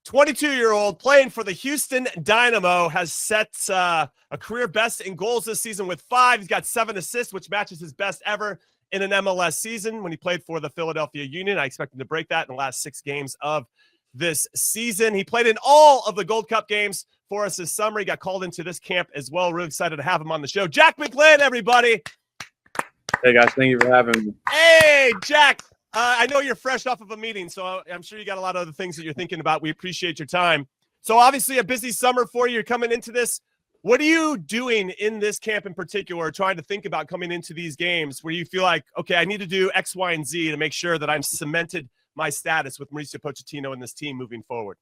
22-year-old playing for the Houston Dynamo, has set a career best in goals this season with 5. He's got 7 assists, which matches his best ever in an MLS season when he played for the Philadelphia Union. I expect him to break that in the last 6 games of this season. He played in all of the Gold Cup games for us this summer. He got called into this camp as well. Really excited to have him on the show. Jack McGlynn, everybody. Hey, guys. Thank you for having me. Hey, Jack. I know you're fresh off of a meeting, so I'm sure you got a lot of other things that you're thinking about. We appreciate your time. So obviously a busy summer for you. You're coming into this. What are you doing in this camp in particular, trying to think about coming into these games where you feel like, okay, I need to do X, Y, and Z to make sure that I'm cemented my status with Mauricio Pochettino and this team moving forward?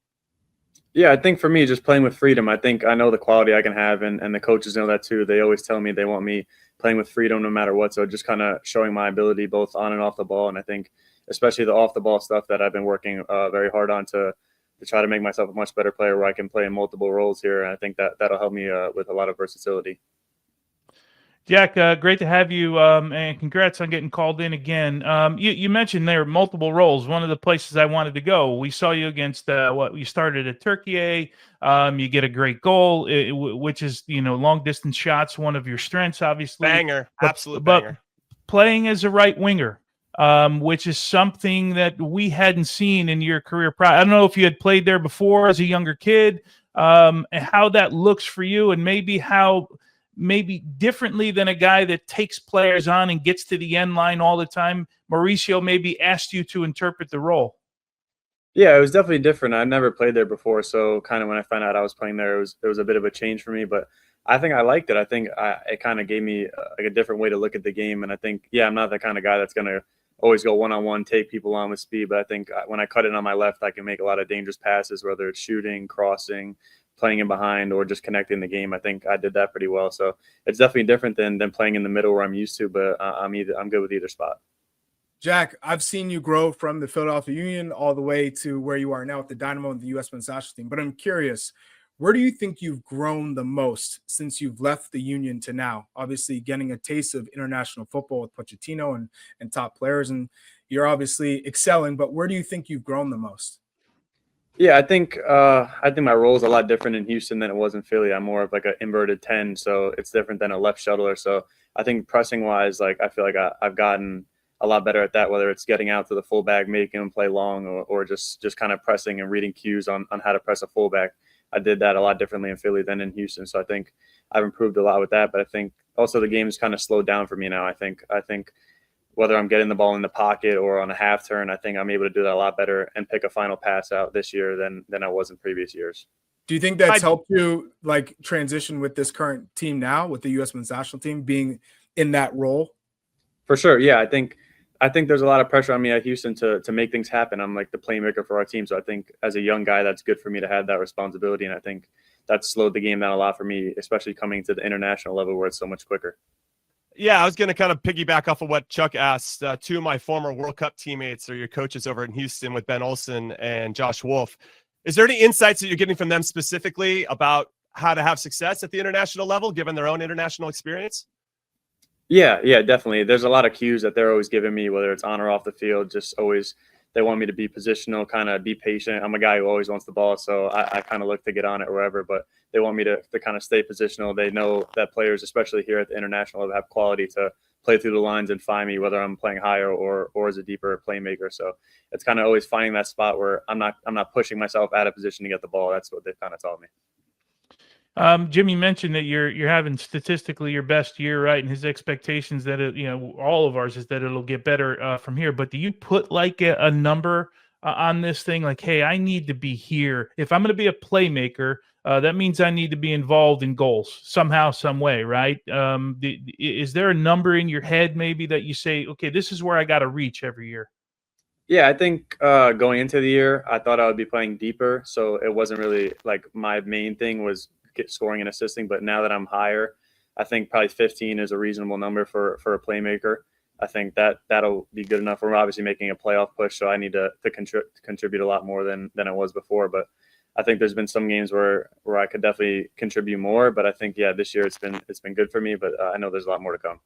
Yeah, I think for me, just playing with freedom. I think I know the quality I can have, and the coaches know that too. They always tell me they want me playing with freedom no matter what. So just kind of showing my ability both on and off the ball. And I think especially the off the ball stuff that I've been working very hard on to try to make myself a much better player where I can play in multiple roles here. And I think that'll help me with a lot of versatility. Jack, great to have you, and congrats on getting called in again. You mentioned there are multiple roles. One of the places I wanted to go, we saw you against you started at Turkey. You get a great goal, which is long distance shots, one of your strengths, obviously. Banger, absolute banger. But playing as a right winger, which is something that we hadn't seen in your career. I don't know if you had played there before as a younger kid, and how that looks for you, and maybe differently than a guy that takes players on and gets to the end line all the time. Mauricio maybe asked you to interpret the role. Yeah, it was definitely different. I'd never played there before, so kind of when I found out I was playing there, it was a bit of a change for me. But I think I liked it. I think it kind of gave me like a different way to look at the game. And I think, I'm not the kind of guy that's going to always go one-on-one, take people on with speed. But I think when I cut in on my left, I can make a lot of dangerous passes, whether it's shooting, crossing, playing in behind, or just connecting the game. I think I did that pretty well. So it's definitely different than playing in the middle where I'm used to, but I'm good with either spot. Jack, I've seen you grow from the Philadelphia Union all the way to where you are now with the Dynamo and the USMNT national team. But I'm curious, where do you think you've grown the most since you've left the Union to now? Obviously getting a taste of international football with Pochettino and top players, and you're obviously excelling, but where do you think you've grown the most? Yeah, I think my role is a lot different in Houston than it was in Philly. I'm more of like an inverted 10, so it's different than a left shuttler. So I think pressing wise, like I feel like I've gotten a lot better at that, whether it's getting out to the fullback, making him play long, or just kind of pressing and reading cues on how to press a fullback. I did that a lot differently in Philly than in Houston. So I think I've improved a lot with that. But I think also the game's kind of slowed down for me now. I think whether I'm getting the ball in the pocket or on a half turn, I think I'm able to do that a lot better and pick a final pass out this year than I was in previous years. Do you think that's helped you like transition with this current team now, with the USMNT national team being in that role? For sure. Yeah. I think there's a lot of pressure on me at Houston to make things happen. I'm like the playmaker for our team. So I think as a young guy, that's good for me to have that responsibility. And I think that's slowed the game down a lot for me, especially coming to the international level where it's so much quicker. Yeah, I was going to kind of piggyback off of what Chuck asked. 2 of my former World Cup teammates are your coaches over in Houston with Ben Olsen and Josh Wolf. Is there any insights that you're getting from them specifically about how to have success at the international level, given their own international experience? Yeah, definitely. There's a lot of cues that they're always giving me, whether it's on or off the field, just always they want me to be positional, kind of be patient. I'm a guy who always wants the ball, so I kind of look to get on it wherever, but they want me to kind of stay positional. They know that players, especially here at the international level, have quality to play through the lines and find me, whether I'm playing higher or as a deeper playmaker. So it's kind of always finding that spot where I'm not pushing myself out of position to get the ball. That's what they've kind of taught me. Jimmy mentioned that you're having statistically your best year, right? And his expectations that all of ours is that it'll get better from here. But do you put like a number on this thing? Like, hey, I need to be here. If I'm going to be a playmaker, that means I need to be involved in goals somehow, some way, right? Is there a number in your head maybe that you say, okay, this is where I got to reach every year? Yeah, I think going into the year, I thought I would be playing deeper. So it wasn't really like my main thing was scoring and assisting, but now that I'm higher, I think probably 15 is a reasonable number for a playmaker. I think that'll be good enough. We're obviously making a playoff push, so I need to contribute a lot more than I was before. But I think there's been some games where I could definitely contribute more. But I think this year it's been good for me. But I know there's a lot more to come.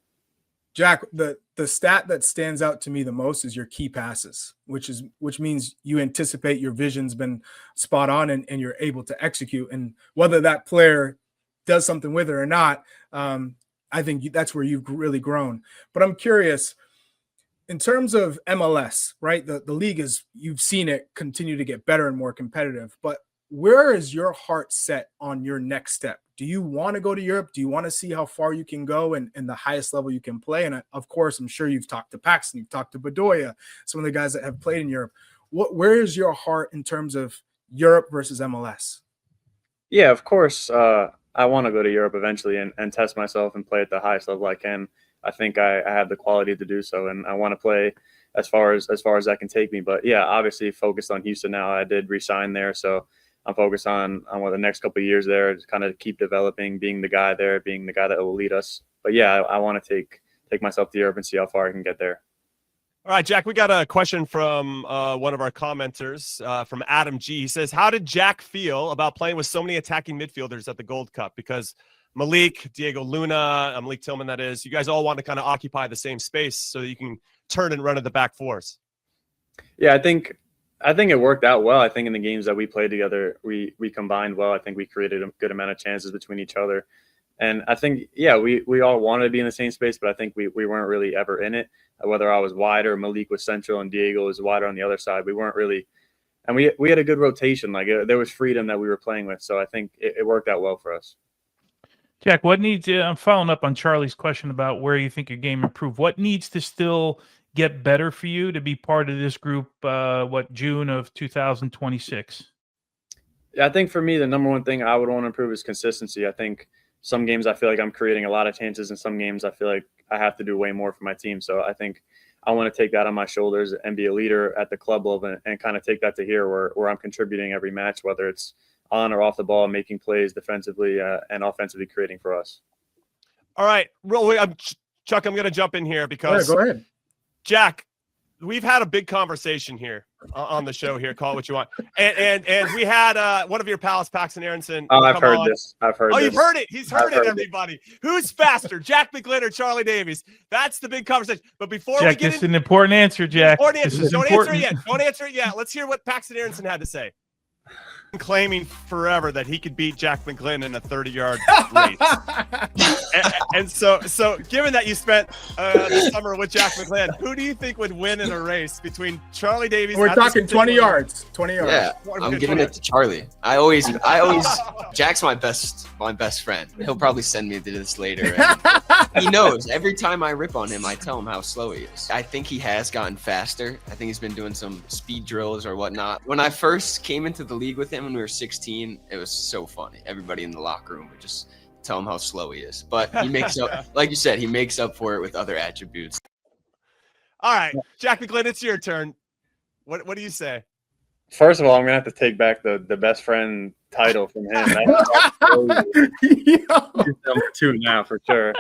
Jack, the stat that stands out to me the most is your key passes, which means you anticipate your vision's been spot on and you're able to execute. And whether that player does something with it or not, I think that's where you've really grown. But I'm curious, in terms of MLS, right? The league is, you've seen it continue to get better and more competitive, but where is your heart set on your next step? Do you want to go to Europe? Do you want to see how far you can go and the highest level you can play? And of course, I'm sure you've talked to Paxten, you've talked to Bedoya, some of the guys that have played in Europe. Where is your heart in terms of Europe versus MLS? Yeah, of course. I want to go to Europe eventually and test myself and play at the highest level I can. I think I have the quality to do so, and I want to play as far as that can take me. But yeah, obviously focused on Houston now. I did resign there, so I'm focused on what the next couple of years there, just kind of keep developing, being the guy there, being the guy that will lead us. But yeah, I want to take myself to Europe and see how far I can get there. All right, Jack, we got a question from one of our commenters, from Adam G. He says, how did Jack feel about playing with so many attacking midfielders at the Gold Cup? Because Malik, Diego Luna, Malik Tillman, that is, you guys all want to kind of occupy the same space so that you can turn and run at the back fours. Yeah, I think it worked out well. I think in the games that we played together, we combined well. I think we created a good amount of chances between each other. And I think, yeah, we all wanted to be in the same space, but I think we weren't really ever in it. Whether I was wider, Malik was central, and Diego was wider on the other side, we weren't really. And we had a good rotation. Like there was freedom that we were playing with. So I think it worked out well for us. Jack, what needs? I'm following up on Charlie's question about where you think your game improved. What needs to still get better for you to be part of this group? June of 2026? I think for me, the number one thing I would want to improve is consistency. I think some games I feel like I'm creating a lot of chances, and some games I feel like I have to do way more for my team. So I think I want to take that on my shoulders and be a leader at the club level and kind of take that to here where I'm contributing every match, whether it's on or off the ball, making plays defensively and offensively, creating for us. All right, Chuck, I'm going to jump in here because go ahead. Jack, we've had a big conversation here on the show here. Call it what you want. And we had one of your pals, Paxten Aaronson. Oh, I've heard this. Oh, you've heard it. He's heard it, everybody. Who's faster, Jack McGlynn or Charlie Davies? That's the big conversation. But before Jack, we get this is an important answer, Jack. Important answer. Don't answer it yet. Don't answer it yet. Let's hear what Paxten Aaronson had to say. Claiming forever that he could beat Jack McGlynn in a 30-yard race. and so given that you spent the summer with Jack McGlynn, who do you think would win in a race between Charlie Davies? We're talking 20 yards. 20 yards. Yeah, I'm giving it to Charlie. I always Jack's my best friend. He'll probably send me to this later. He knows every time I rip on him, I tell him how slow he is. I think he has gotten faster. I think he's been doing some speed drills or whatnot. When I first came into the league with him when we were 16, it was so funny. Everybody in the locker room would just tell him how slow he is. But he makes up, like you said, he makes up for it with other attributes. All right, Jack McGlynn, it's your turn. What do you say? First of all, I'm gonna have to take back the best friend title from him. He's number 2 now for sure.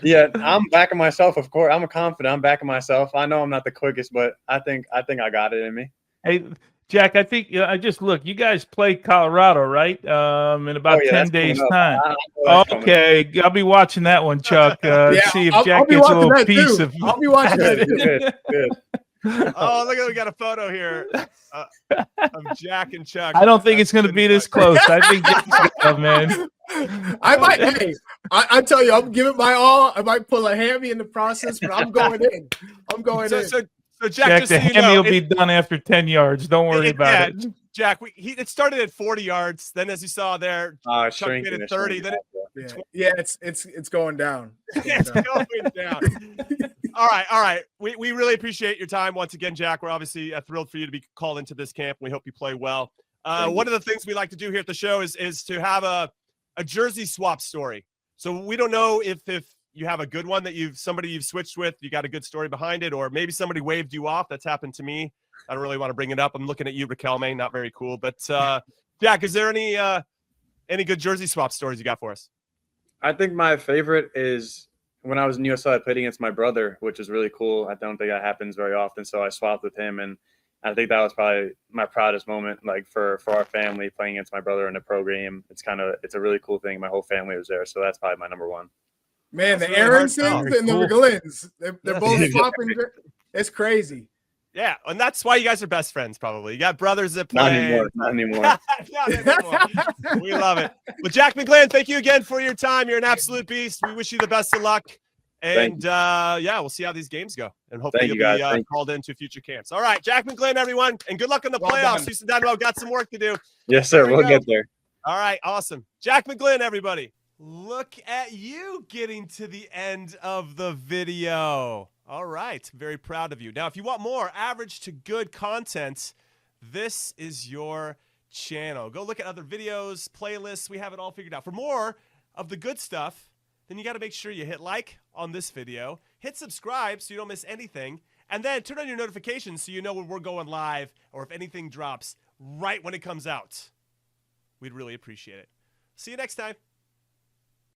Yeah, I'm backing myself. Of course, I'm confident. I'm backing myself. I know I'm not the quickest, but I think I got it in me. Hey, Jack, I think I just look. You guys play Colorado, right? In about 10 days' time. Okay, I'll be watching that one, Chuck. See if Jack gets a little piece of. I'll be watching that. Good. Oh, look at we got a photo here of Jack and Chuck. I don't think it's going to be this close. I think Jack's man. I might. Hey, I tell you, I'm giving my all. I might pull a hammy in the process, but I'm going in. I'm going in. So Jack, just the so you know, hammy will be done after 10 yards. Don't worry about it. Jack, it started at 40 yards. Then, as you saw there, Chuck made it 30. Then it's going down. It's going down. All right. We really appreciate your time once again, Jack. We're obviously thrilled for you to be called into this camp. We hope you play well. One of the things we like to do here at the show is to have a jersey swap story. So we don't know if you have a good one that somebody you've switched with, you got a good story behind it, or maybe somebody waved you off. That's happened to me. I don't really want to bring it up. I'm looking at you, Raquelme. Not very cool. But Jack, is there any good jersey swap stories you got for us? I think my favorite is when I was in USL, I played against my brother, which is really cool. I don't think that happens very often. So I swapped with him, and I think that was probably my proudest moment, like for our family, playing against my brother in a pro game. It's a really cool thing. My whole family was there. So that's probably my number one. Man, That's the really hard to Aaronsons tell. and the Cool. McGlyns, they're Yes. both swapping. It's crazy. Yeah, and that's why you guys are best friends, probably. You got brothers that Not play. anymore. Not anymore. Not anymore. We love it. Well, Jack McGlynn, thank you again for your time. You're an absolute beast. We wish you the best of luck. And yeah, we'll see how these games go. And hopefully Thank you'll you, be guys. called into future camps. All right, Jack McGlynn, everyone. And good luck in the Well playoffs. done. Houston Dynamo got some work to do. Yes, sir. There we We'll go. get there. All right, awesome. Jack McGlynn, everybody. Look at you getting to the end of the video. All right, very proud of you. Now, if you want more average to good content, this is your channel. Go look at other videos, playlists. We have it all figured out. For more of the good stuff, then you got to make sure you hit like on this video, hit subscribe so you don't miss anything, and then turn on your notifications so you know when we're going live or if anything drops right when it comes out. We'd really appreciate it. See you next time.